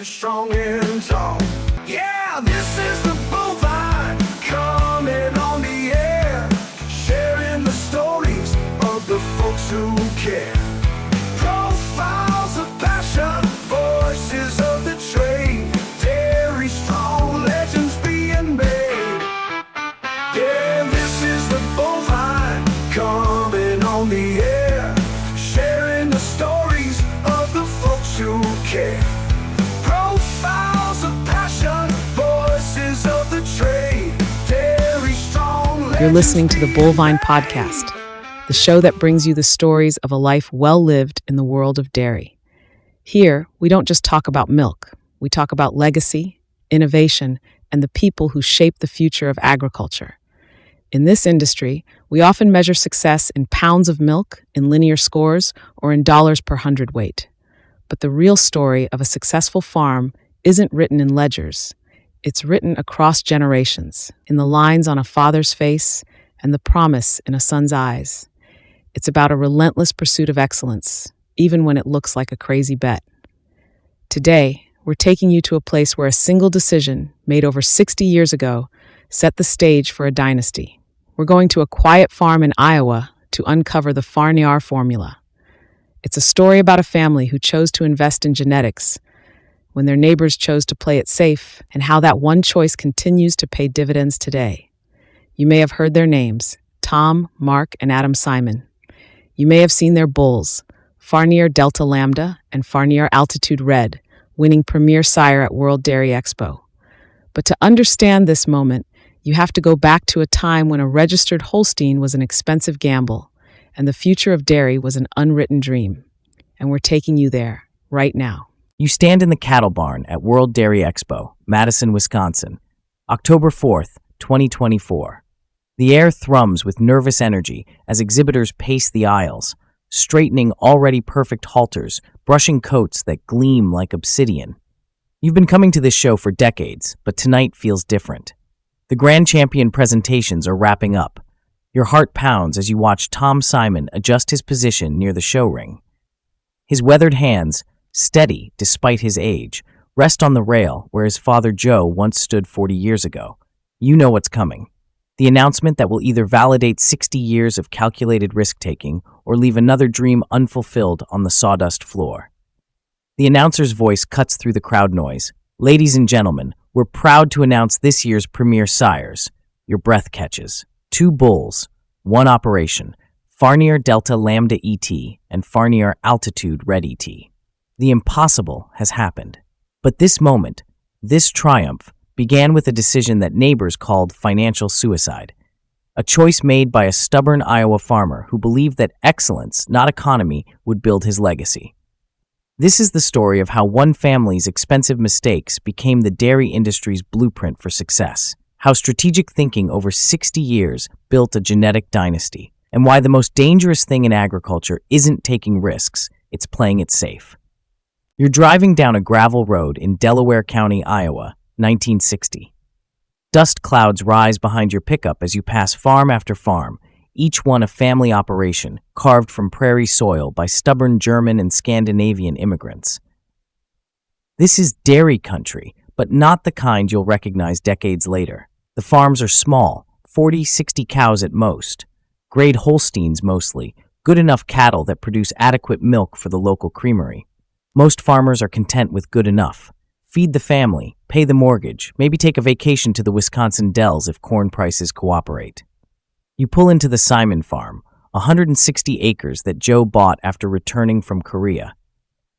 standing strong and tall. Yeah, this is the bovine coming on the air, sharing the stories of the folks who care. Profiles of passion, voices of the trade, dairy strong legends being made. Yeah, this is the bovine coming on the air, sharing the stories of the folks who care. Profiles of passion, voices of the trade, dairy strong legends. You're listening to the Bovine Podcast, the show that brings you the stories of a life well lived in the world of dairy. Here, we don't just talk about milk. We talk about legacy, innovation, and the people who shape the future of agriculture. In this industry, we often measure success in pounds of milk, in linear scores, or in dollars per hundredweight. But the real story of a successful farm isn't written in ledgers. It's written across generations, in the lines on a father's face and the promise in a son's eyes. It's about a relentless pursuit of excellence, even when it looks like a crazy bet. Today, we're taking you to a place where a single decision, made over 60 years ago, set the stage for a dynasty. We're going to a quiet farm in Iowa to uncover the Farnear formula. It's a story about a family who chose to invest in genetics when their neighbors chose to play it safe, and how that one choice continues to pay dividends today. You may have heard their names, Tom, Mark, and Adam Simon. You may have seen their bulls, Farnear Delta Lambda and Farnear Altitude Red, winning Premier Sire at World Dairy Expo. But to understand this moment, you have to go back to a time when a registered Holstein was an expensive gamble, and the future of dairy was an unwritten dream. And we're taking you there, right now. You stand in the cattle barn at World Dairy Expo, Madison, Wisconsin, October 4th, 2024. The air thrums with nervous energy as exhibitors pace the aisles, straightening already perfect halters, brushing coats that gleam like obsidian. You've been coming to this show for decades, but tonight feels different. The Grand Champion presentations are wrapping up. Your heart pounds as you watch Tom Simon adjust his position near the show ring. His weathered hands, steady despite his age, rest on the rail where his father Joe once stood 40 years ago. You know what's coming. The announcement that will either validate 60 years of calculated risk-taking or leave another dream unfulfilled on the sawdust floor. The announcer's voice cuts through the crowd noise. Ladies and gentlemen, we're proud to announce this year's Premier Sires. Your breath catches. 2 bulls, 1 operation, Farnear Delta Lambda ET and Farnear Altitude Red ET. The impossible has happened. But this moment, this triumph, began with a decision that neighbors called financial suicide. A choice made by a stubborn Iowa farmer who believed that excellence, not economy, would build his legacy. This is the story of how one family's expensive mistakes became the dairy industry's blueprint for success, how strategic thinking over 60 years built a genetic dynasty, and why the most dangerous thing in agriculture isn't taking risks, it's playing it safe. You're driving down a gravel road in Delaware County, Iowa, 1960. Dust clouds rise behind your pickup as you pass farm after farm, each one a family operation carved from prairie soil by stubborn German and Scandinavian immigrants. This is dairy country, but not the kind you'll recognize decades later. The farms are small, 40, 60 cows at most, grade Holsteins mostly, good enough cattle that produce adequate milk for the local creamery. Most farmers are content with good enough. Feed the family, pay the mortgage, maybe take a vacation to the Wisconsin Dells if corn prices cooperate. You pull into the Simon farm, 160 acres that Joe bought after returning from Korea.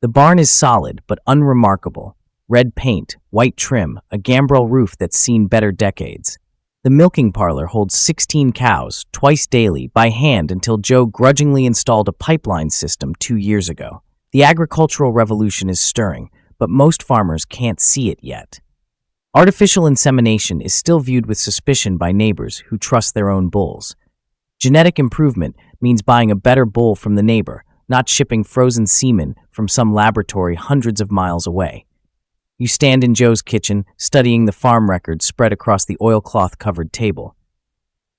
The barn is solid but unremarkable. Red paint, white trim, a gambrel roof that's seen better decades. The milking parlor holds 16 cows, twice daily, by hand until Joe grudgingly installed a pipeline system 2 years ago. The agricultural revolution is stirring, but most farmers can't see it yet. Artificial insemination is still viewed with suspicion by neighbors who trust their own bulls. Genetic improvement means buying a better bull from the neighbor, not shipping frozen semen from some laboratory hundreds of miles away. You stand in Joe's kitchen, studying the farm records spread across the oilcloth-covered table.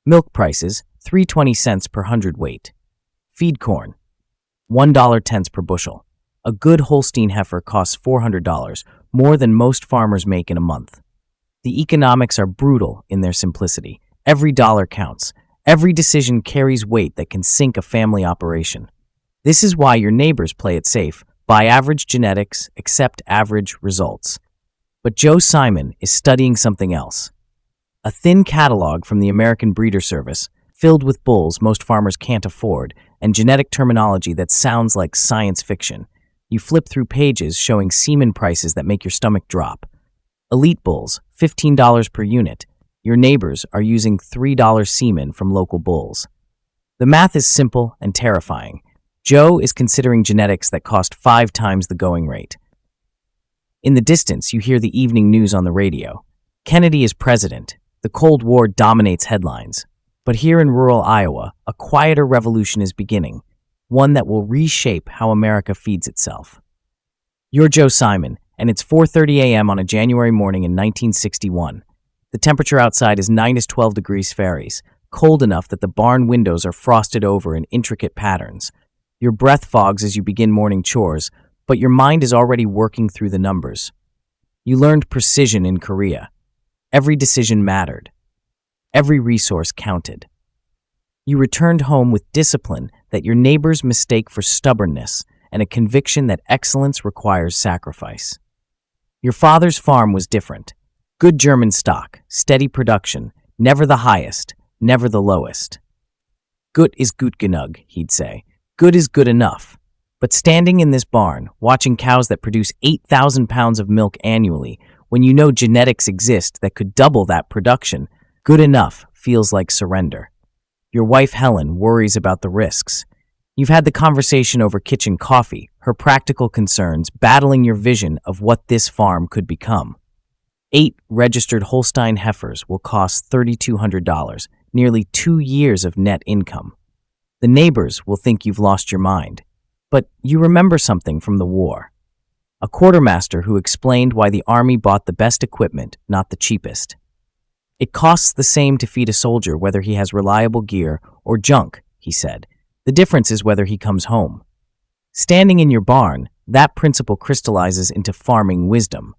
Milk prices, 3.20 per hundredweight. Feed corn, $1.10 per bushel. A good Holstein heifer costs $400, more than most farmers make in a month. The economics are brutal in their simplicity. Every dollar counts. Every decision carries weight that can sink a family operation. This is why your neighbors play it safe. Buy average genetics, accept average results. But Joe Simon is studying something else. A thin catalog from the American Breeder Service, filled with bulls most farmers can't afford, and genetic terminology that sounds like science fiction. You flip through pages showing semen prices that make your stomach drop. Elite bulls, $15 per unit. Your neighbors are using $3 semen from local bulls. The math is simple and terrifying. Joe is considering genetics that cost 5 times the going rate. In the distance, you hear the evening news on the radio. Kennedy is president. The Cold War dominates headlines. But here in rural Iowa, a quieter revolution is beginning, one that will reshape how America feeds itself. You're Joe Simon, and it's 4:30 a.m. on a January morning in 1961. The temperature outside is -12 degrees Fahrenheit, cold enough that the barn windows are frosted over in intricate patterns. Your breath fogs as you begin morning chores, but your mind is already working through the numbers. You learned precision in Korea. Every decision mattered. Every resource counted. You returned home with discipline that your neighbors mistake for stubbornness and a conviction that excellence requires sacrifice. Your father's farm was different. Good German stock, steady production, never the highest, never the lowest. Gut ist gut genug, he'd say. Good is good enough. But standing in this barn, watching cows that produce 8,000 pounds of milk annually, when you know genetics exist that could double that production, good enough feels like surrender. Your wife Helen worries about the risks. You've had the conversation over kitchen coffee, her practical concerns battling your vision of what this farm could become. 8 registered Holstein heifers will cost $3,200, nearly 2 years of net income. The neighbors will think you've lost your mind. But you remember something from the war. A quartermaster who explained why the army bought the best equipment, not the cheapest. It costs the same to feed a soldier whether he has reliable gear or junk, he said. The difference is whether he comes home. Standing in your barn, that principle crystallizes into farming wisdom.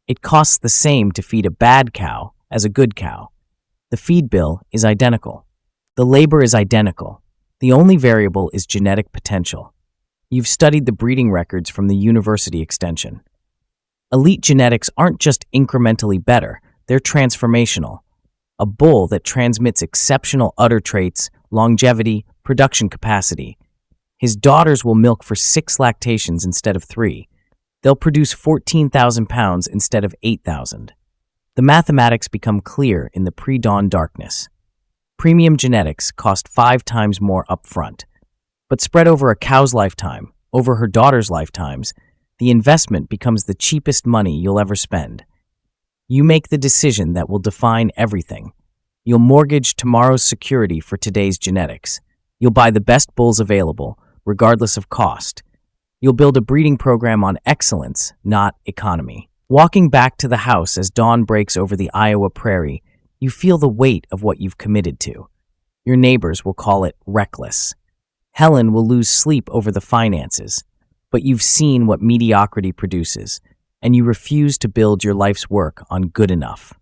It costs the same to feed a bad cow as a good cow. The feed bill is identical. The labor is identical. The only variable is genetic potential. You've studied the breeding records from the university extension. Elite genetics aren't just incrementally better, they're transformational. A bull that transmits exceptional udder traits, longevity, production capacity. His daughters will milk for 6 lactations instead of 3. They'll produce 14,000 pounds instead of 8,000. The mathematics become clear in the pre-dawn darkness. Premium genetics cost 5 times more upfront. But spread over a cow's lifetime, over her daughter's lifetimes, the investment becomes the cheapest money you'll ever spend. You make the decision that will define everything. You'll mortgage tomorrow's security for today's genetics. You'll buy the best bulls available, regardless of cost. You'll build a breeding program on excellence, not economy. Walking back to the house as dawn breaks over the Iowa prairie, you feel the weight of what you've committed to. Your neighbors will call it reckless. Helen will lose sleep over the finances, but you've seen what mediocrity produces, and you refuse to build your life's work on good enough.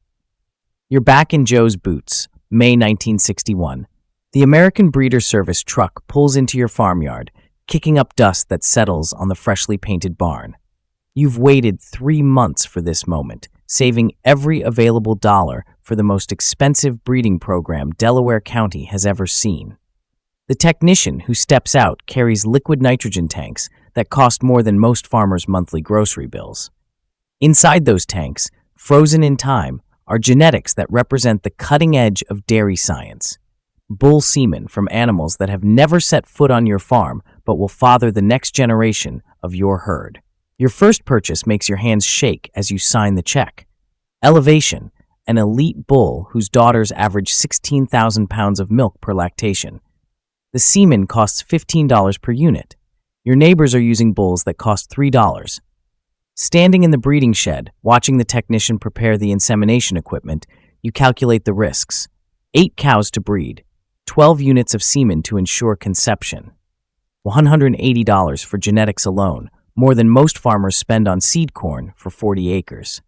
You're back in Joe's boots, May 1961. The American Breeder Service truck pulls into your farmyard, kicking up dust that settles on the freshly painted barn. You've waited 3 months for this moment, saving every available dollar for the most expensive breeding program Delaware County has ever seen. The technician who steps out carries liquid nitrogen tanks that cost more than most farmers' monthly grocery bills. Inside those tanks, frozen in time, are genetics that represent the cutting edge of dairy science. Bull semen from animals that have never set foot on your farm but will father the next generation of your herd. Your first purchase makes your hands shake as you sign the check. Elevation, an elite bull whose daughters average 16,000 pounds of milk per lactation. The semen costs $15 per unit. Your neighbors are using bulls that cost $3. Standing in the breeding shed, watching the technician prepare the insemination equipment, you calculate the risks. 8 cows to breed, 12 units of semen to ensure conception. $180 for genetics alone, more than most farmers spend on seed corn for 40 acres.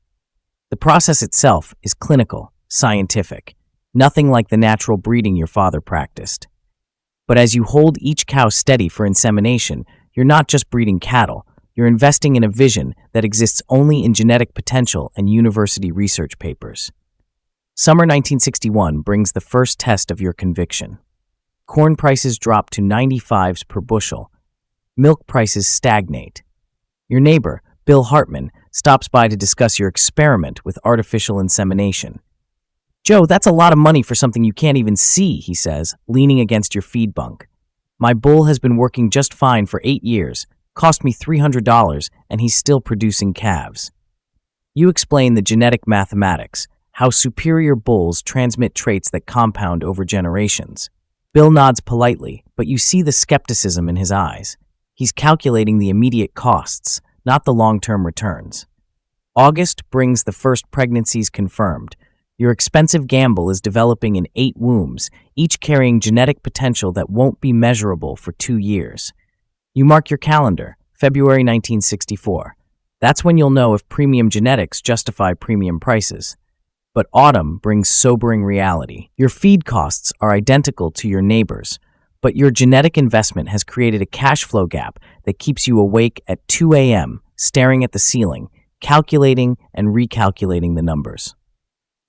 The process itself is clinical, scientific, nothing like the natural breeding your father practiced. But as you hold each cow steady for insemination, you're not just breeding cattle, you're investing in a vision that exists only in genetic potential and university research papers. Summer 1961 brings the first test of your conviction. Corn prices drop to 95s per bushel. Milk prices stagnate. Your neighbor, Bill Hartman, stops by to discuss your experiment with artificial insemination. "Joe, that's a lot of money for something you can't even see," he says, leaning against your feed bunk. "My bull has been working just fine for 8 years, cost me $300, and he's still producing calves." You explain the genetic mathematics, how superior bulls transmit traits that compound over generations. Bill nods politely, but you see the skepticism in his eyes. He's calculating the immediate costs, not the long-term returns. August brings the first pregnancies confirmed. Your expensive gamble is developing in 8 wombs, each carrying genetic potential that won't be measurable for 2 years. You mark your calendar, February 1964. That's when you'll know if premium genetics justify premium prices. But autumn brings sobering reality. Your feed costs are identical to your neighbors, but your genetic investment has created a cash flow gap that keeps you awake at 2 a.m., staring at the ceiling, calculating and recalculating the numbers.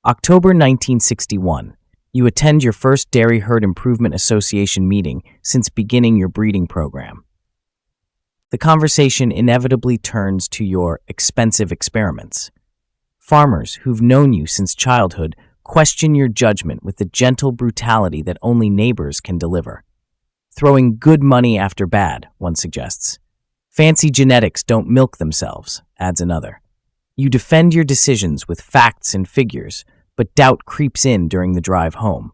October 1961. You attend your first Dairy Herd Improvement Association meeting since beginning your breeding program. The conversation inevitably turns to your expensive experiments. Farmers who've known you since childhood question your judgment with the gentle brutality that only neighbors can deliver. "Throwing good money after bad," one suggests. "Fancy genetics don't milk themselves," adds another. You defend your decisions with facts and figures, but doubt creeps in during the drive home.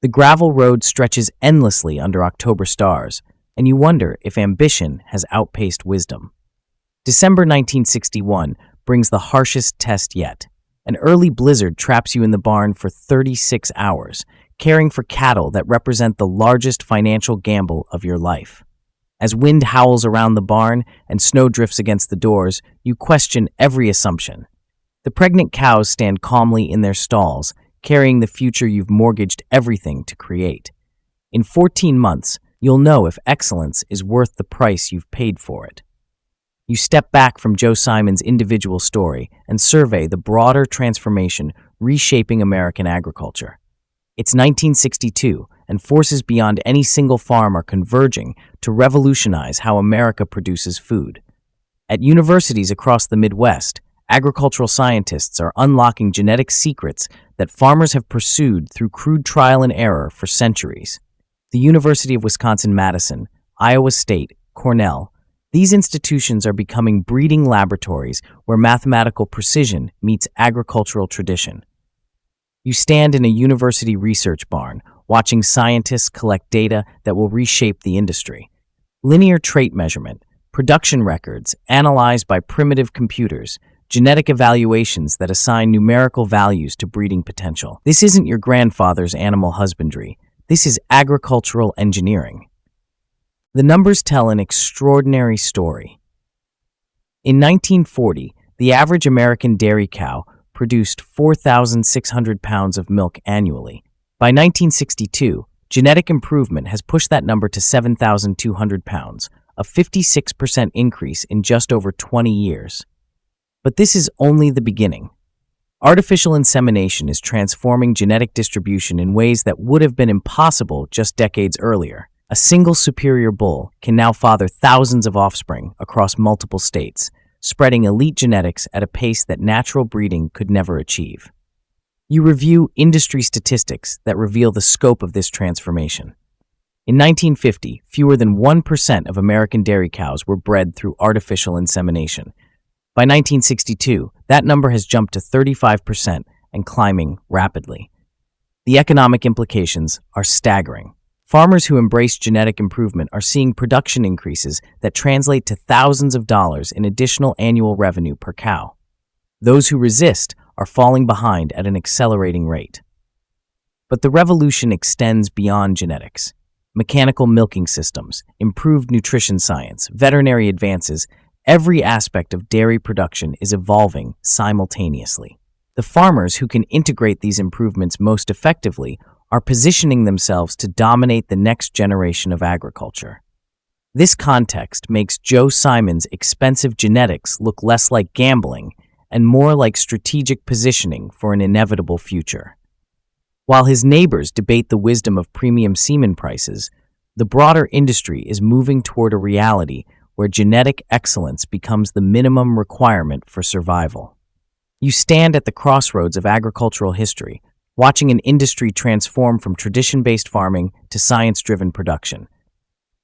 The gravel road stretches endlessly under October stars, and you wonder if ambition has outpaced wisdom. December 1961 brings the harshest test yet. An early blizzard traps you in the barn for 36 hours, caring for cattle that represent the largest financial gamble of your life. As wind howls around the barn and snow drifts against the doors, you question every assumption. The pregnant cows stand calmly in their stalls, carrying the future you've mortgaged everything to create. In 14 months, you'll know if excellence is worth the price you've paid for it. You step back from Joe Simon's individual story and survey the broader transformation reshaping American agriculture. It's 1962, and forces beyond any single farm are converging to revolutionize how America produces food. At universities across the Midwest, agricultural scientists are unlocking genetic secrets that farmers have pursued through crude trial and error for centuries. The University of Wisconsin-Madison, Iowa State, Cornell, these institutions are becoming breeding laboratories where mathematical precision meets agricultural tradition. You stand in a university research barn, watching scientists collect data that will reshape the industry. Linear trait measurement, production records analyzed by primitive computers, genetic evaluations that assign numerical values to breeding potential. This isn't your grandfather's animal husbandry. This is agricultural engineering. The numbers tell an extraordinary story. In 1940, the average American dairy cow produced 4,600 pounds of milk annually. By 1962, genetic improvement has pushed that number to 7,200 pounds, a 56% increase in just over 20 years. But this is only the beginning. Artificial insemination is transforming genetic distribution in ways that would have been impossible just decades earlier. A single superior bull can now father thousands of offspring across multiple states, spreading elite genetics at a pace that natural breeding could never achieve. You review industry statistics that reveal the scope of this transformation. In 1950, fewer than 1% of American dairy cows were bred through artificial insemination. By 1962, that number has jumped to 35% and climbing rapidly. The economic implications are staggering. Farmers who embrace genetic improvement are seeing production increases that translate to thousands of dollars in additional annual revenue per cow. Those who resist are falling behind at an accelerating rate. But the revolution extends beyond genetics. Mechanical milking systems, improved nutrition science, veterinary advances, Every aspect of dairy production is evolving simultaneously. The farmers who can integrate these improvements most effectively are positioning themselves to dominate the next generation of agriculture. This context makes Joe Simon's expensive genetics look less like gambling and more like strategic positioning for an inevitable future. While his neighbors debate the wisdom of premium semen prices, the broader industry is moving toward a reality where genetic excellence becomes the minimum requirement for survival. You stand at the crossroads of agricultural history, watching an industry transform from tradition-based farming to science-driven production.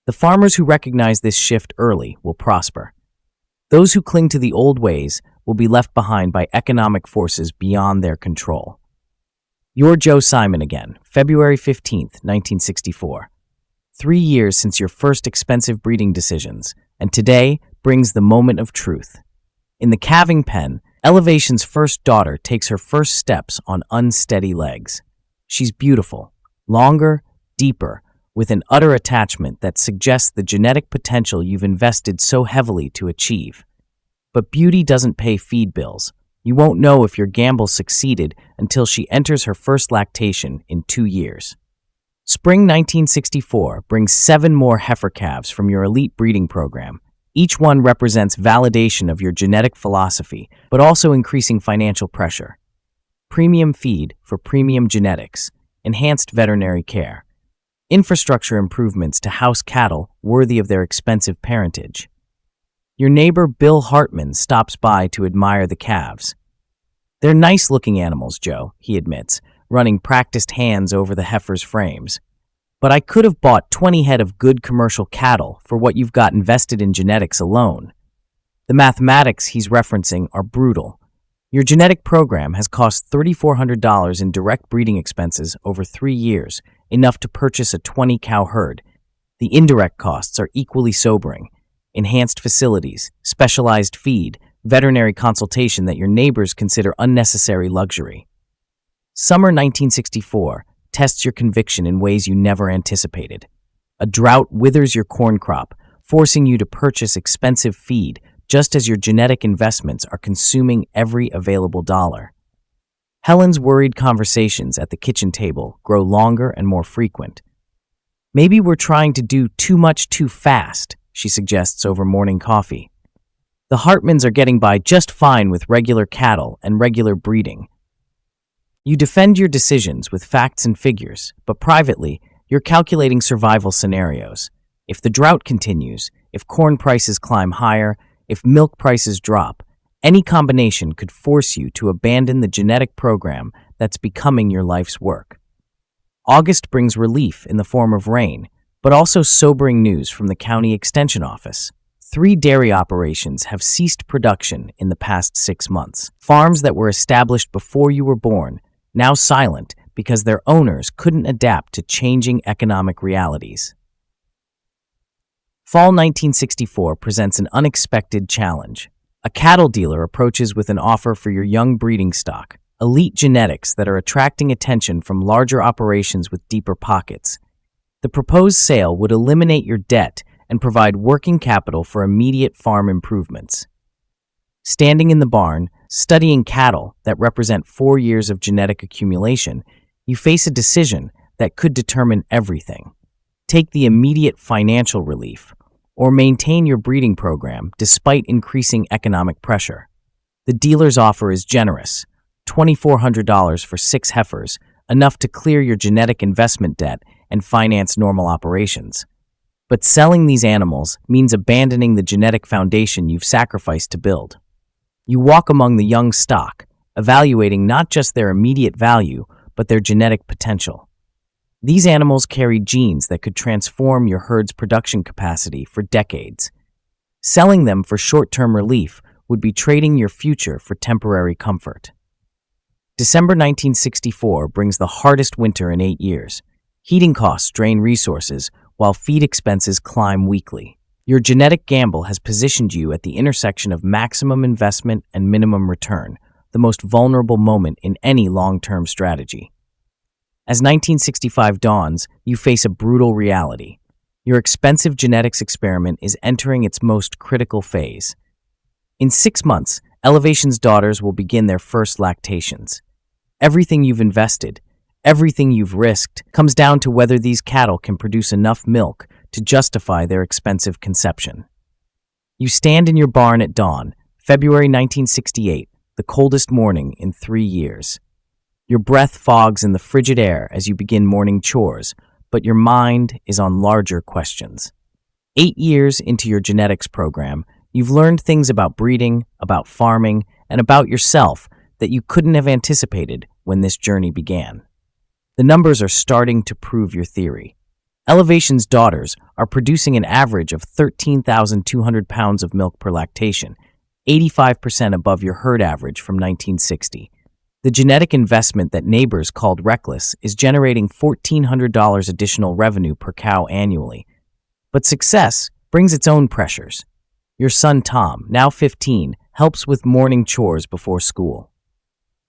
The farmers who recognize this shift early will prosper. Those who cling to the old ways will be left behind by economic forces beyond their control. You're Joe Simon again, February 15th, 1964. 3 years since your first expensive breeding decisions, and today brings the moment of truth. In the calving pen, Elevation's first daughter takes her first steps on unsteady legs. She's beautiful, longer, deeper, with an utter attachment that suggests the genetic potential you've invested so heavily to achieve. But beauty doesn't pay feed bills. You won't know if your gamble succeeded until she enters her first lactation in 2 years. Spring 1964 brings 7 more heifer calves from your elite breeding program. Each one represents validation of your genetic philosophy, but also increasing financial pressure. Premium feed for premium genetics, enhanced veterinary care, infrastructure improvements to house cattle worthy of their expensive parentage. Your neighbor Bill Hartman stops by to admire the calves. They're nice-looking animals, Joe, he admits, running practiced hands over the heifer's frames. But I could have bought 20 head of good commercial cattle for what you've got invested in genetics alone. The mathematics he's referencing are brutal. Your genetic program has cost $3,400 in direct breeding expenses over 3 years, enough to purchase a 20-cow herd. The indirect costs are equally sobering. Enhanced facilities, specialized feed, veterinary consultation that your neighbors consider unnecessary luxury. Summer 1964 tests your conviction in ways you never anticipated. A drought withers your corn crop, forcing you to purchase expensive feed just as your genetic investments are consuming every available dollar. Helen's worried conversations at the kitchen table grow longer and more frequent. Maybe we're trying to do too much too fast, she suggests over morning coffee. The Hartmans are getting by just fine with regular cattle and regular breeding. You defend your decisions with facts and figures, but privately, you're calculating survival scenarios. If the drought continues, if corn prices climb higher, if milk prices drop, any combination could force you to abandon the genetic program that's becoming your life's work. August brings relief in the form of rain, but also sobering news from the county extension office. 3 dairy operations have ceased production in the past 6 months. Farms that were established before you were born, now silent because their owners couldn't adapt to changing economic realities. Fall 1964 presents an unexpected challenge. A cattle dealer approaches with an offer for your young breeding stock, elite genetics that are attracting attention from larger operations with deeper pockets. The proposed sale would eliminate your debt and provide working capital for immediate farm improvements. Standing in the barn, studying cattle that represent 4 years of genetic accumulation, you face a decision that could determine everything. Take the immediate financial relief, or maintain your breeding program despite increasing economic pressure. The dealer's offer is generous, $2,400 for 6 heifers, enough to clear your genetic investment debt and finance normal operations. But selling these animals means abandoning the genetic foundation you've sacrificed to build. You walk among the young stock, evaluating not just their immediate value, but their genetic potential. These animals carry genes that could transform your herd's production capacity for decades. Selling them for short-term relief would be trading your future for temporary comfort. December 1964 brings the hardest winter in 8 years. Heating costs drain resources, while feed expenses climb weekly. Your genetic gamble has positioned you at the intersection of maximum investment and minimum return, the most vulnerable moment in any long-term strategy. As 1965 dawns, you face a brutal reality. Your expensive genetics experiment is entering its most critical phase. In 6 months, Elevation's daughters will begin their first lactations. Everything you've invested, everything you've risked, comes down to whether these cattle can produce enough milk to justify their expensive conception. You stand in your barn at dawn, February 1968, the coldest morning in 3 years. Your breath fogs in the frigid air as you begin morning chores, but your mind is on larger questions. 8 years into your genetics program, you've learned things about breeding, about farming, and about yourself that you couldn't have anticipated when this journey began. The numbers are starting to prove your theory. Elevation's daughters are producing an average of 13,200 pounds of milk per lactation, 85% above your herd average from 1960. The genetic investment that neighbors called reckless is generating $1,400 additional revenue per cow annually. But success brings its own pressures. Your son Tom, now 15, helps with morning chores before school.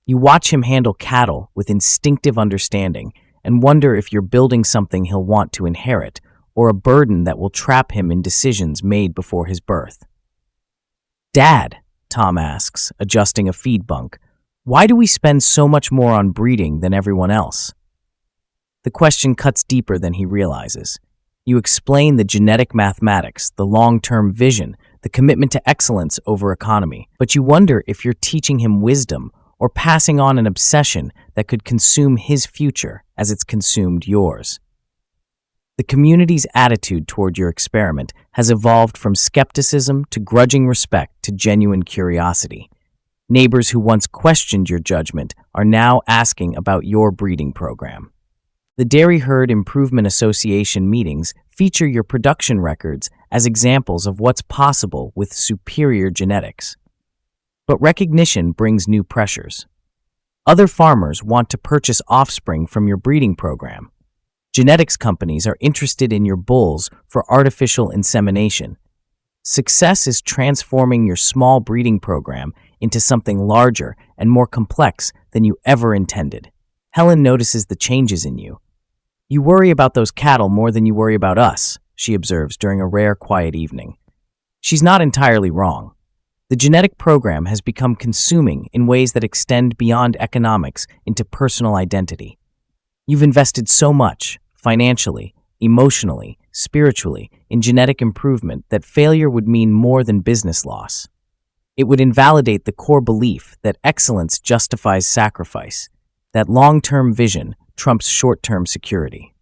You watch him handle cattle with instinctive understanding and wonder if you're building something he'll want to inherit or a burden that will trap him in decisions made before his birth. "Dad," Tom asks, adjusting a feed bunk, "why do we spend so much more on breeding than everyone else?" The question cuts deeper than he realizes. You explain the genetic mathematics, the long-term vision, the commitment to excellence over economy, but you wonder if you're teaching him wisdom or passing on an obsession that could consume his future as it's consumed yours. The community's attitude toward your experiment has evolved from skepticism to grudging respect to genuine curiosity. Neighbors who once questioned your judgment are now asking about your breeding program. The Dairy Herd Improvement Association meetings feature your production records as examples of what's possible with superior genetics. But recognition brings new pressures. Other farmers want to purchase offspring from your breeding program. Genetics companies are interested in your bulls for artificial insemination. Success is transforming your small breeding program into something larger and more complex than you ever intended. Helen notices the changes in you. "You worry about those cattle more than you worry about us," she observes during a rare quiet evening. She's not entirely wrong. The genetic program has become consuming in ways that extend beyond economics into personal identity. You've invested so much, financially, emotionally, spiritually, in genetic improvement that failure would mean more than business loss. It would invalidate the core belief that excellence justifies sacrifice, that long-term vision trumps short-term security.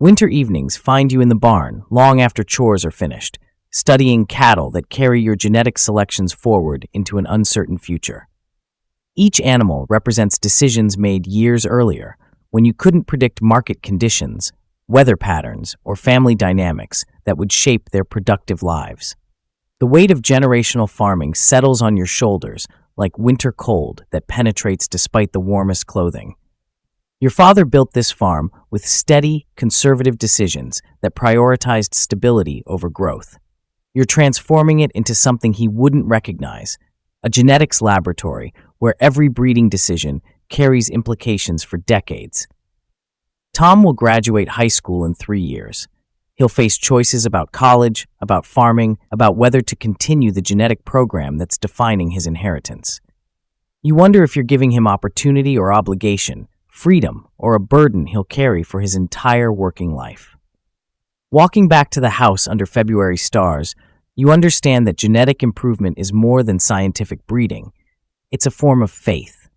Winter evenings find you in the barn long after chores are finished, studying cattle that carry your genetic selections forward into an uncertain future. Each animal represents decisions made years earlier, when you couldn't predict market conditions, weather patterns, or family dynamics that would shape their productive lives. The weight of generational farming settles on your shoulders like winter cold that penetrates despite the warmest clothing. Your father built this farm with steady, conservative decisions that prioritized stability over growth. You're transforming it into something he wouldn't recognize, a genetics laboratory where every breeding decision carries implications for decades. Tom will graduate high school in 3 years. He'll face choices about college, about farming, about whether to continue the genetic program that's defining his inheritance. You wonder if you're giving him opportunity or obligation, freedom or a burden he'll carry for his entire working life. Walking back to the house under February stars, you understand that genetic improvement is more than scientific breeding. It's a form of faith.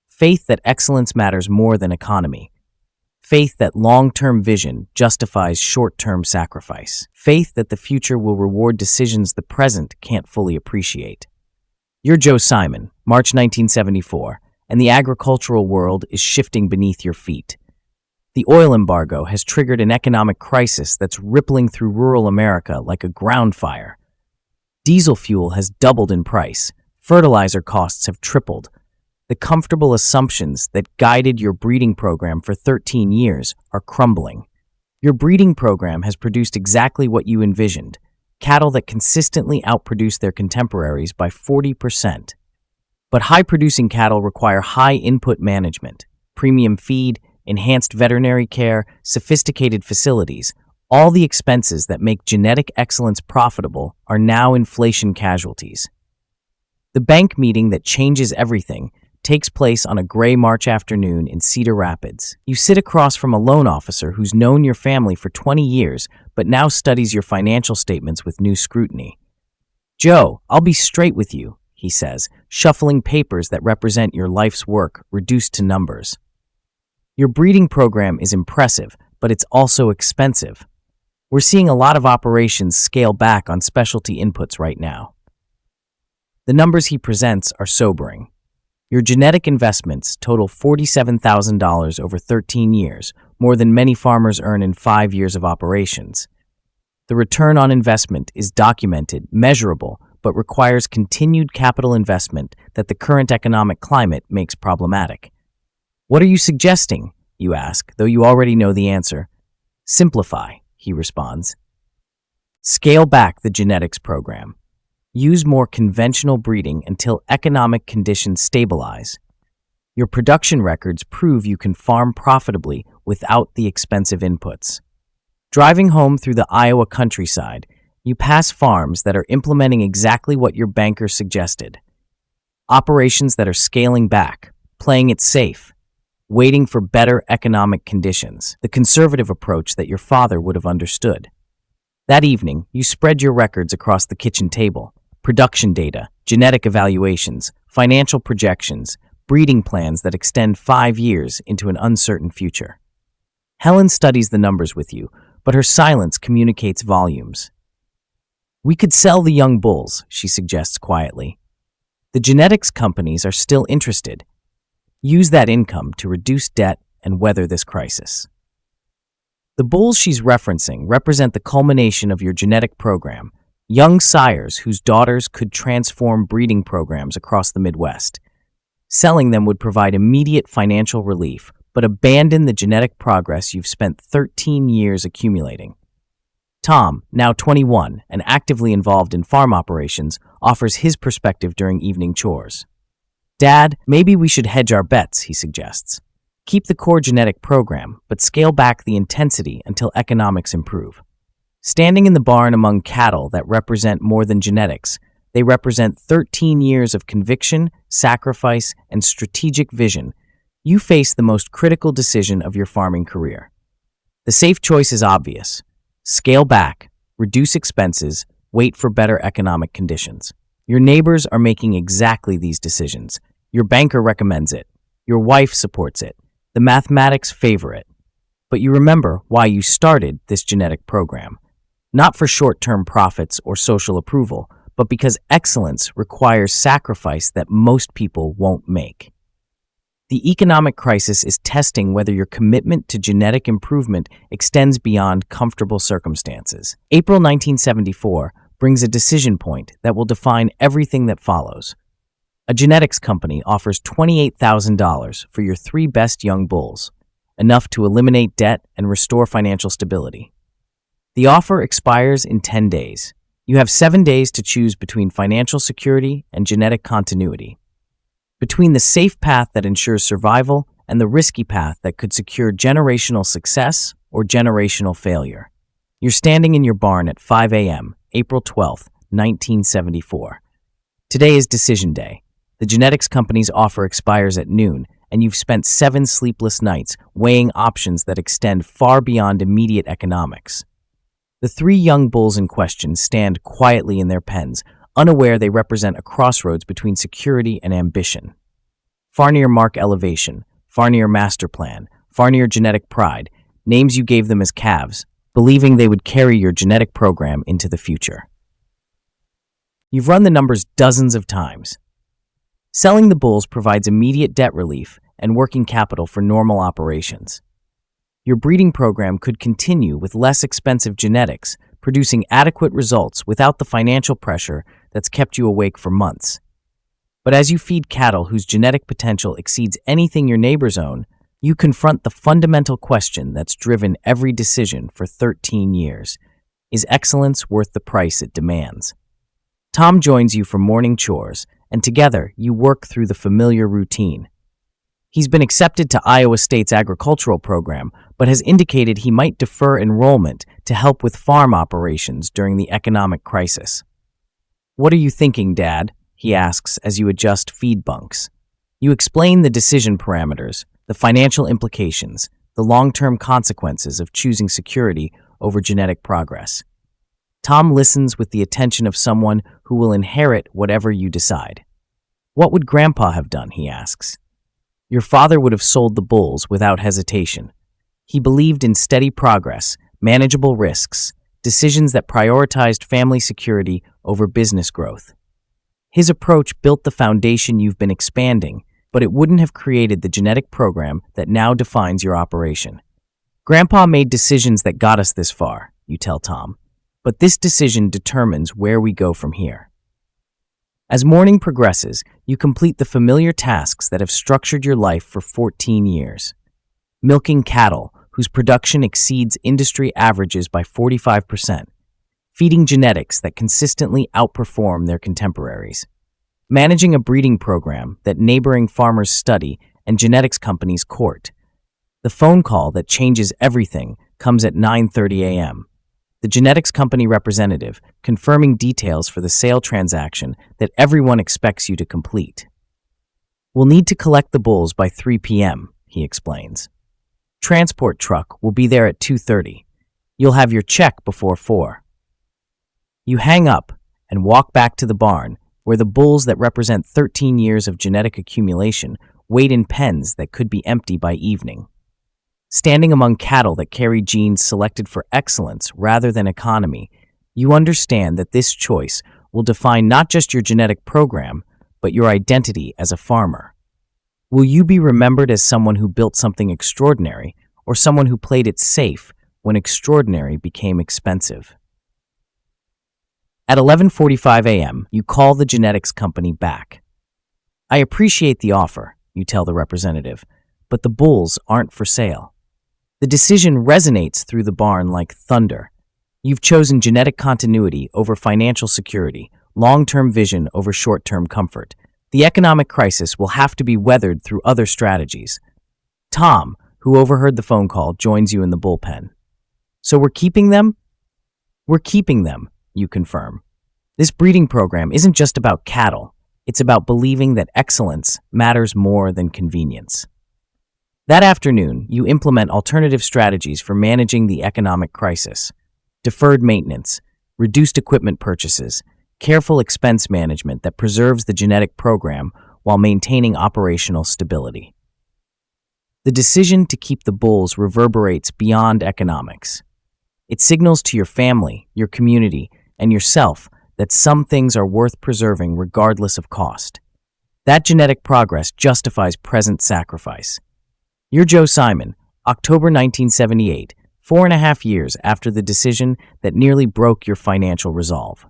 Faith that excellence matters more than economy. Faith that long-term vision justifies short-term sacrifice. Faith that the future will reward decisions the present can't fully appreciate. You're Joe Simon, March 1974, and the agricultural world is shifting beneath your feet. The oil embargo has triggered an economic crisis that's rippling through rural America like a ground fire. Diesel fuel has doubled in price. Fertilizer costs have tripled. The comfortable assumptions that guided your breeding program for 13 years are crumbling. Your breeding program has produced exactly what you envisioned, cattle that consistently outproduce their contemporaries by 40%. But high-producing cattle require high input management, premium feed, enhanced veterinary care, sophisticated facilities. All the expenses that make genetic excellence profitable are now inflation casualties. The bank meeting that changes everything takes place on a gray March afternoon in Cedar Rapids. You sit across from a loan officer who's known your family for 20 years but now studies your financial statements with new scrutiny. "Joe, I'll be straight with you," he says, shuffling papers that represent your life's work reduced to numbers. "Your breeding program is impressive, but it's also expensive. We're seeing a lot of operations scale back on specialty inputs right now." The numbers he presents are sobering. Your genetic investments total $47,000 over 13 years, more than many farmers earn in 5 years of operations. The return on investment is documented, measurable, but requires continued capital investment that the current economic climate makes problematic. "What are you suggesting?" you ask, though you already know the answer. "Simplify," he responds. "Scale back the genetics program. Use more conventional breeding until economic conditions stabilize. Your production records prove you can farm profitably without the expensive inputs." Driving home through the Iowa countryside, you pass farms that are implementing exactly what your banker suggested. Operations that are scaling back, playing it safe, waiting for better economic conditions, the conservative approach that your father would have understood. That evening, you spread your records across the kitchen table. Production data, genetic evaluations, financial projections, breeding plans that extend 5 years into an uncertain future. Helen studies the numbers with you, but her silence communicates volumes. "We could sell the young bulls," she suggests quietly. "The genetics companies are still interested. Use that income to reduce debt and weather this crisis." The bulls she's referencing represent the culmination of your genetic program, young sires whose daughters could transform breeding programs across the Midwest. Selling them would provide immediate financial relief, but abandon the genetic progress you've spent 13 years accumulating. Tom, now 21 and actively involved in farm operations, offers his perspective during evening chores. "Dad, maybe we should hedge our bets," he suggests. "Keep the core genetic program, but scale back the intensity until economics improve." Standing in the barn among cattle that represent more than genetics, they represent 13 years of conviction, sacrifice, and strategic vision. You face the most critical decision of your farming career. The safe choice is obvious. Scale back, reduce expenses, wait for better economic conditions. Your neighbors are making exactly these decisions. Your banker recommends it. Your wife supports it. The mathematics favor it. But you remember why you started this genetic program. Not for short-term profits or social approval, but because excellence requires sacrifice that most people won't make. The economic crisis is testing whether your commitment to genetic improvement extends beyond comfortable circumstances. April 1974 brings a decision point that will define everything that follows. A genetics company offers $28,000 for your 3 best young bulls, enough to eliminate debt and restore financial stability. The offer expires in 10 days. You have 7 days to choose between financial security and genetic continuity, between the safe path that ensures survival and the risky path that could secure generational success or generational failure. You're standing in your barn at 5 a.m., April 12, 1974. Today is decision day. The genetics company's offer expires at noon, and you've spent 7 sleepless nights weighing options that extend far beyond immediate economics. The 3 young bulls in question stand quietly in their pens, unaware they represent a crossroads between security and ambition. Farnear Mark Elevation, Farnear Master Plan, Farnear Genetic Pride, names you gave them as calves, believing they would carry your genetic program into the future. You've run the numbers dozens of times. Selling the bulls provides immediate debt relief and working capital for normal operations. Your breeding program could continue with less expensive genetics, producing adequate results without the financial pressure that's kept you awake for months. But as you feed cattle whose genetic potential exceeds anything your neighbors own, you confront the fundamental question that's driven every decision for 13 years. Is excellence worth the price it demands? Tom joins you for morning chores, and together you work through the familiar routine. He's been accepted to Iowa State's agricultural program, but has indicated he might defer enrollment to help with farm operations during the economic crisis. "What are you thinking, Dad?" he asks as you adjust feed bunks. You explain the decision parameters, the financial implications, the long-term consequences of choosing security over genetic progress. Tom listens with the attention of someone who will inherit whatever you decide. What would Grandpa have done, he asks. Your father would have sold the bulls without hesitation. He believed in steady progress, manageable risks, decisions that prioritized family security over business growth. His approach built the foundation you've been expanding, but it wouldn't have created the genetic program that now defines your operation. Grandpa made decisions that got us this far, you tell Tom, but this decision determines where we go from here. As morning progresses, you complete the familiar tasks that have structured your life for 14 years. Milking cattle, whose production exceeds industry averages by 45%, feeding genetics that consistently outperform their contemporaries, managing a breeding program that neighboring farmers study and genetics companies court. The phone call that changes everything comes at 9:30 a.m. The genetics company representative confirming details for the sale transaction that everyone expects you to complete. We'll need to collect the bulls by 3 p.m., he explains. Transport truck will be there at 2:30. You'll have your check before 4. You hang up and walk back to the barn, where the bulls that represent 13 years of genetic accumulation wait in pens that could be empty by evening. Standing among cattle that carry genes selected for excellence rather than economy, you understand that this choice will define not just your genetic program, but your identity as a farmer. Will you be remembered as someone who built something extraordinary, or someone who played it safe when extraordinary became expensive? At 11:45 a.m., you call the genetics company back. I appreciate the offer, you tell the representative, but the bulls aren't for sale. The decision resonates through the barn like thunder. You've chosen genetic continuity over financial security, long-term vision over short-term comfort. The economic crisis will have to be weathered through other strategies. Tom, who overheard the phone call, joins you in the bullpen. So we're keeping them? We're keeping them, you confirm. This breeding program isn't just about cattle. It's about believing that excellence matters more than convenience. That afternoon, you implement alternative strategies for managing the economic crisis. Deferred maintenance, reduced equipment purchases, careful expense management that preserves the genetic program while maintaining operational stability. The decision to keep the bulls reverberates beyond economics. It signals to your family, your community, and yourself that some things are worth preserving regardless of cost. That genetic progress justifies present sacrifice. You're Joe Simon, October 1978, 4.5 years after the decision that nearly broke your financial resolve.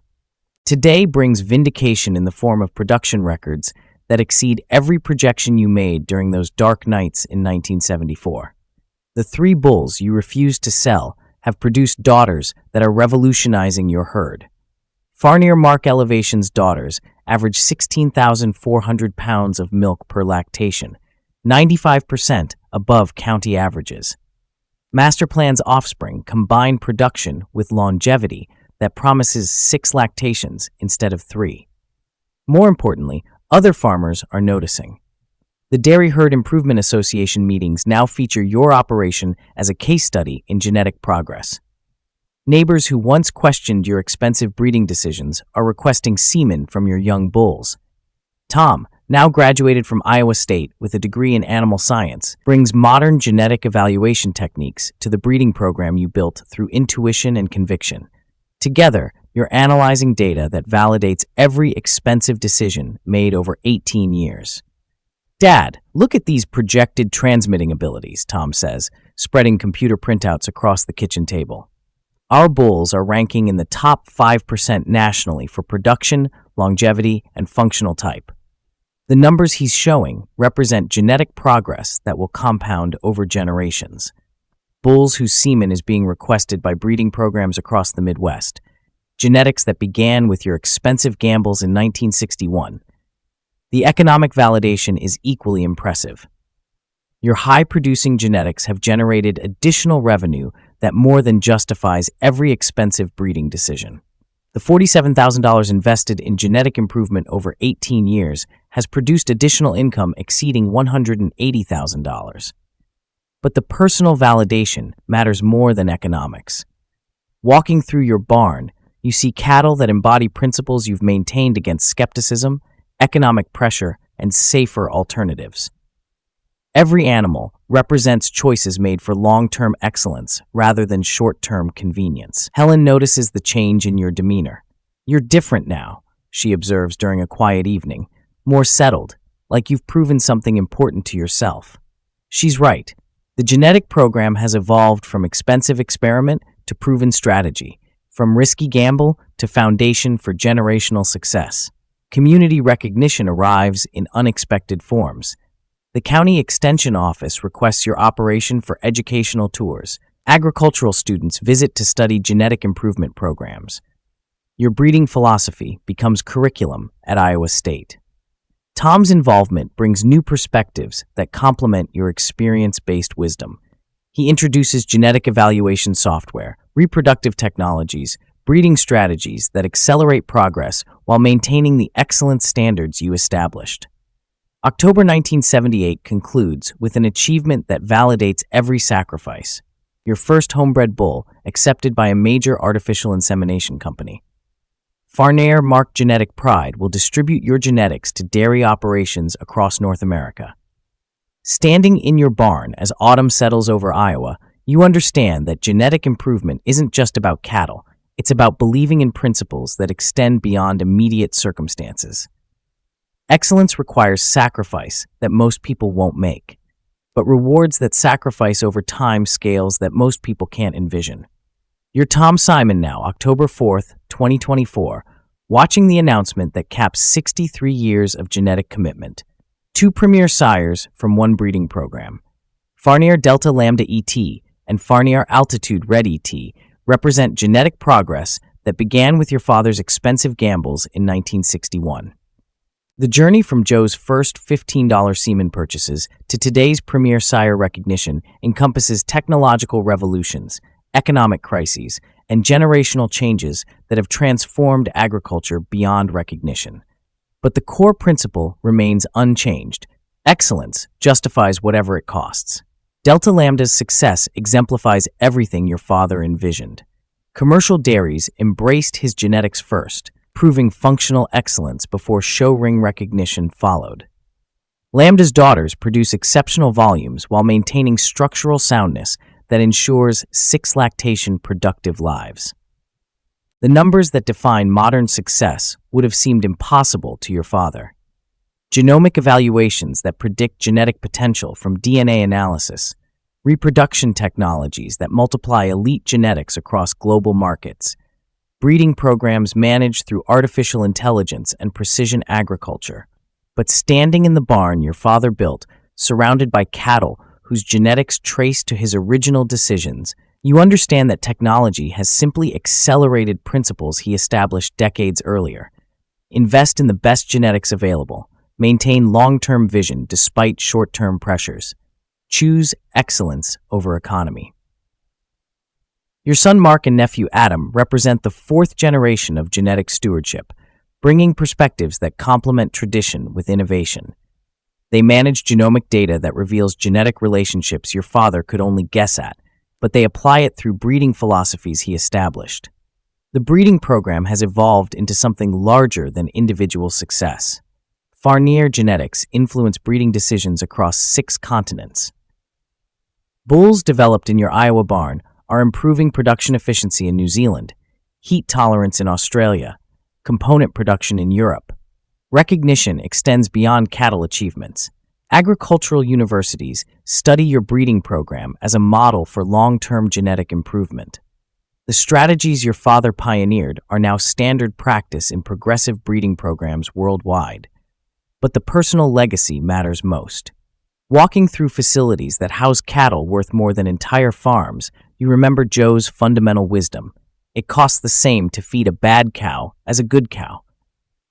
Today brings vindication in the form of production records that exceed every projection you made during those dark nights in 1974. The 3 bulls you refused to sell have produced daughters that are revolutionizing your herd. Farnear Mark Elevation's daughters average 16,400 pounds of milk per lactation, 95% above county averages. Masterplan's offspring combine production with longevity that promises 6 lactations instead of 3. More importantly, other farmers are noticing. The Dairy Herd Improvement Association meetings now feature your operation as a case study in genetic progress. Neighbors who once questioned your expensive breeding decisions are requesting semen from your young bulls. Tom, now graduated from Iowa State with a degree in animal science, brings modern genetic evaluation techniques to the breeding program you built through intuition and conviction. Together, you're analyzing data that validates every expensive decision made over 18 years. Dad, look at these projected transmitting abilities, Tom says, spreading computer printouts across the kitchen table. Our bulls are ranking in the top 5% nationally for production, longevity, and functional type. The numbers he's showing represent genetic progress that will compound over generations. Bulls whose semen is being requested by breeding programs across the Midwest. Genetics that began with your expensive gambles in 1961. The economic validation is equally impressive. Your high-producing genetics have generated additional revenue that more than justifies every expensive breeding decision. The $47,000 invested in genetic improvement over 18 years has produced additional income exceeding $180,000. But the personal validation matters more than economics. Walking through your barn, you see cattle that embody principles you've maintained against skepticism, economic pressure, and safer alternatives. Every animal represents choices made for long-term excellence rather than short-term convenience. Helen notices the change in your demeanor. "You're different now," she observes during a quiet evening, "more settled, like you've proven something important to yourself." She's right. The genetic program has evolved from expensive experiment to proven strategy, from risky gamble to foundation for generational success. Community recognition arrives in unexpected forms. The County Extension Office requests your operation for educational tours. Agricultural students visit to study genetic improvement programs. Your breeding philosophy becomes curriculum at Iowa State. Tom's involvement brings new perspectives that complement your experience-based wisdom. He introduces genetic evaluation software, reproductive technologies, breeding strategies that accelerate progress while maintaining the excellent standards you established. October 1978 concludes with an achievement that validates every sacrifice: your first homebred bull accepted by a major artificial insemination company. Farnear Mark Genetic Pride will distribute your genetics to dairy operations across North America. Standing in your barn as autumn settles over Iowa, you understand that genetic improvement isn't just about cattle, it's about believing in principles that extend beyond immediate circumstances. Excellence requires sacrifice that most people won't make, but rewards that sacrifice over time scales that most people can't envision. You're Tom Simon now, October 4th, 2024, watching the announcement that caps 63 years of genetic commitment. 2 premier sires from 1 breeding program. Farnear Delta Lambda ET and Farnear Altitude Red ET represent genetic progress that began with your father's expensive gambles in 1961. The journey from Joe's first $15 semen purchases to today's premier sire recognition encompasses technological revolutions, economic crises, and generational changes that have transformed agriculture beyond recognition. But the core principle remains unchanged. Excellence justifies whatever it costs. Delta Lambda's success exemplifies everything your father envisioned. Commercial dairies embraced his genetics first, proving functional excellence before show ring recognition followed. Lambda's daughters produce exceptional volumes while maintaining structural soundness that ensures 6 lactation productive lives. The numbers that define modern success would have seemed impossible to your father. Genomic evaluations that predict genetic potential from DNA analysis, reproduction technologies that multiply elite genetics across global markets, breeding programs managed through artificial intelligence and precision agriculture. But standing in the barn your father built, surrounded by cattle whose genetics trace to his original decisions, you understand that technology has simply accelerated principles he established decades earlier. Invest in the best genetics available. Maintain long-term vision despite short-term pressures. Choose excellence over economy. Your son Mark and nephew Adam represent the 4th generation of genetic stewardship, bringing perspectives that complement tradition with innovation. They manage genomic data that reveals genetic relationships your father could only guess at, but they apply it through breeding philosophies he established. The breeding program has evolved into something larger than individual success. Farnear genetics influence breeding decisions across 6 continents. Bulls developed in your Iowa barn are improving production efficiency in New Zealand, heat tolerance in Australia, component production in Europe. Recognition extends beyond cattle achievements. Agricultural universities study your breeding program as a model for long-term genetic improvement. The strategies your father pioneered are now standard practice in progressive breeding programs worldwide. But the personal legacy matters most. Walking through facilities that house cattle worth more than entire farms, you remember Joe's fundamental wisdom. It costs the same to feed a bad cow as a good cow.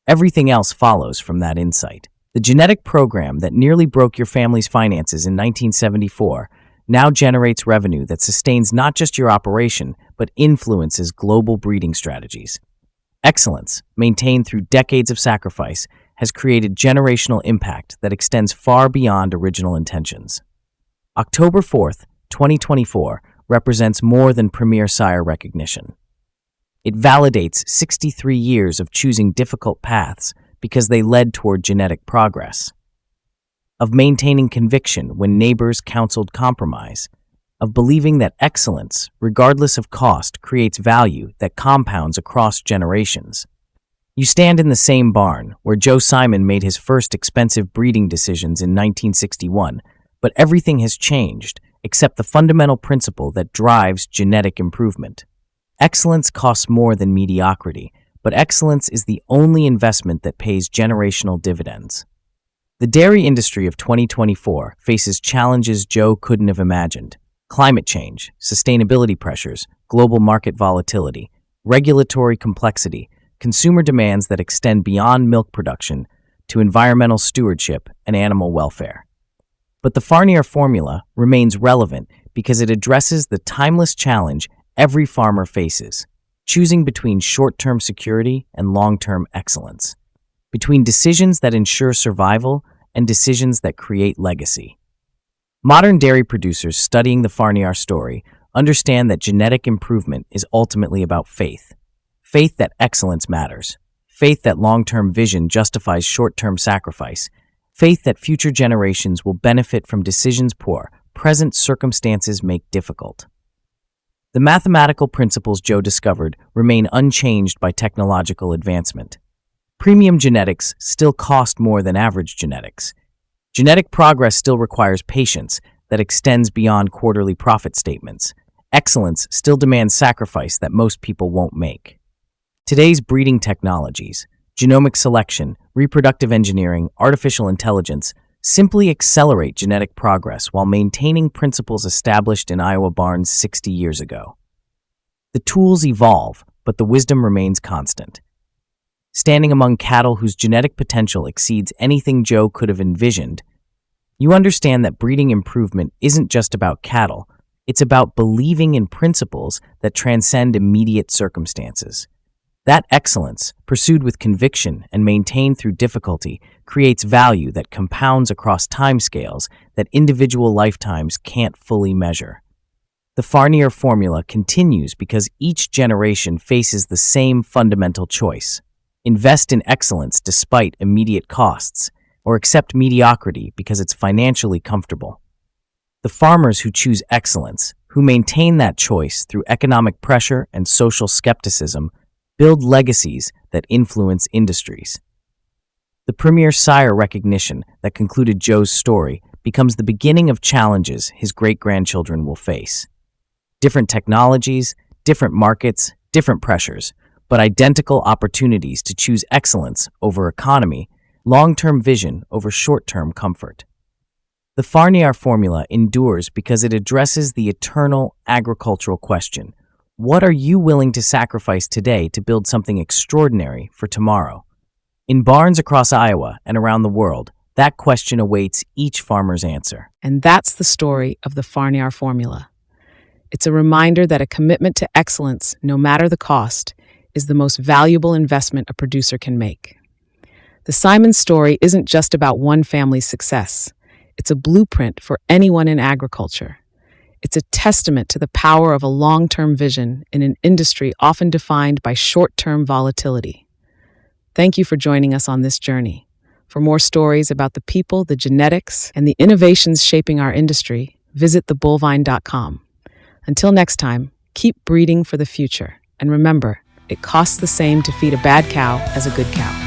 Everything else follows from that insight. The genetic program that nearly broke your family's finances in 1974 now generates revenue that sustains not just your operation, but influences global breeding strategies. Excellence, maintained through decades of sacrifice, has created generational impact that extends far beyond original intentions. October 4th, 2024, represents more than premier sire recognition. It validates 63 years of choosing difficult paths because they led toward genetic progress, of maintaining conviction when neighbors counseled compromise, of believing that excellence, regardless of cost, creates value that compounds across generations. You stand in the same barn where Joe Simon made his first expensive breeding decisions in 1961, but everything has changed except the fundamental principle that drives genetic improvement. Excellence costs more than mediocrity, but excellence is the only investment that pays generational dividends. The dairy industry of 2024 faces challenges Joe couldn't have imagined: climate change, sustainability pressures, global market volatility, regulatory complexity, consumer demands that extend beyond milk production to environmental stewardship and animal welfare. But the Farnear formula remains relevant because it addresses the timeless challenge every farmer faces: choosing between short-term security and long-term excellence, between decisions that ensure survival and decisions that create legacy. Modern dairy producers studying the Farnear story understand that genetic improvement is ultimately about faith. Faith that excellence matters. Faith that long-term vision justifies short-term sacrifice. Faith that future generations will benefit from decisions poor present circumstances make difficult. The mathematical principles Joe discovered remain unchanged by technological advancement. Premium genetics still cost more than average genetics. Genetic progress still requires patience that extends beyond quarterly profit statements. Excellence still demands sacrifice that most people won't make. Today's breeding technologies, genomic selection, reproductive engineering, artificial intelligence, simply accelerate genetic progress while maintaining principles established in Iowa barns 60 years ago. The tools evolve, but the wisdom remains constant. Standing among cattle whose genetic potential exceeds anything Joe could have envisioned, you understand that breeding improvement isn't just about cattle, it's about believing in principles that transcend immediate circumstances. That excellence, pursued with conviction and maintained through difficulty, creates value that compounds across timescales that individual lifetimes can't fully measure. The Farnear formula continues because each generation faces the same fundamental choice: invest in excellence despite immediate costs, or accept mediocrity because it's financially comfortable. The farmers who choose excellence, who maintain that choice through economic pressure and social skepticism, build legacies that influence industries. The premier sire recognition that concluded Joe's story becomes the beginning of challenges his great-grandchildren will face. Different technologies, different markets, different pressures, but identical opportunities to choose excellence over economy, long-term vision over short-term comfort. The Farnear formula endures because it addresses the eternal agricultural question: what are you willing to sacrifice today to build something extraordinary for tomorrow? In barns across Iowa and around the world, that question awaits each farmer's answer. And that's the story of the Farnear formula. It's a reminder that a commitment to excellence, no matter the cost, is the most valuable investment a producer can make. The Simon story isn't just about one family's success. It's a blueprint for anyone in agriculture. It's a testament to the power of a long-term vision in an industry often defined by short-term volatility. Thank you for joining us on this journey. For more stories about the people, the genetics, and the innovations shaping our industry, visit thebulvine.com. Until next time, keep breeding for the future. And remember, it costs the same to feed a bad cow as a good cow.